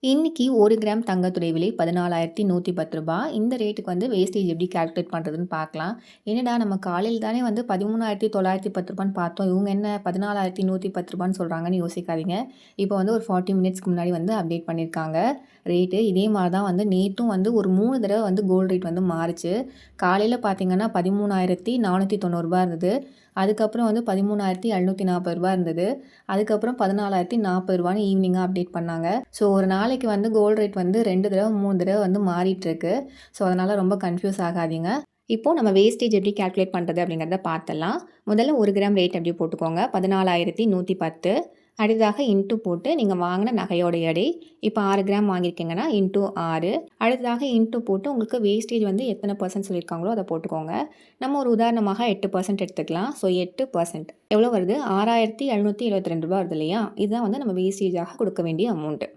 இன்னைக்கு 1 கிராம் தங்கத்துடைய விலை ரூ. 14,110. இந்த ரேட்டுக்கு வந்து வேஸ்டேஜ் எப்படி கால்குலேட் பண்ணுறதுன்னு பார்க்கலாம். என்னடா நம்ம காலையில் தானே வந்து ரூ. 13,910 பார்த்தோம். இவங்க என்ன ரூ. 14,110 சொல்கிறாங்கன்னு யோசிக்காதீங்க. இப்போ வந்து ஒரு 40 மினிட்ஸ்க்கு முன்னாடி வந்து அப்டேட் பண்ணியிருக்காங்க ரேட்டு. இதே மாதிரி தான் வந்து நேற்றும் வந்து ஒரு 3 தடவை வந்து கோல்டு ரேட் வந்து மாறுச்சு. காலையில் பார்த்தீங்கன்னா ரூ. 13,490 இருந்தது. அதுக்கப்புறம் வந்து ரூ. 13,740 இருந்தது. அதுக்கப்புறம் ரூ. 14,040 ஈவினிங்காக அப்டேட் பண்ணாங்க. ஸோ ஒரு நாளைக்கு வந்து கோல்டு ரேட் வந்து 2 தடவை 3 தடவை வந்து மாறிட்டுருக்கு. ஸோ அதனால் ரொம்ப கன்ஃபியூஸ் ஆகாதீங்க. இப்போது நம்ம வேஸ்டேஜ் எப்படி கால்குலேட் பண்ணுறது அப்படிங்கிறத பார்த்துடலாம். முதல்ல 1 கிராம் ரேட் எப்படி போட்டுக்கோங்க, 14,110. அடுத்ததாக இன்ட்டு போட்டு நீங்கள் வாங்கின நகையோட எடை. இப்போ 6 கிராம் வாங்கியிருக்கீங்கன்னா இன்ட்டு 6. அடுத்ததாக இன்ட்டு போட்டு உங்களுக்கு வேஸ்டேஜ் வந்து எத்தனை பர்சன்ட் சொல்லியிருக்காங்களோ அதை போட்டுக்கோங்க. நம்ம ஒரு உதாரணமாக 8% எடுத்துக்கலாம். ஸோ 8% எவ்வளோ வருது? ரூ. 6,772 வருது இல்லையா? இதுதான் வந்து நம்ம வேஸ்டேஜாக கொடுக்க வேண்டிய அமௌண்ட்டு.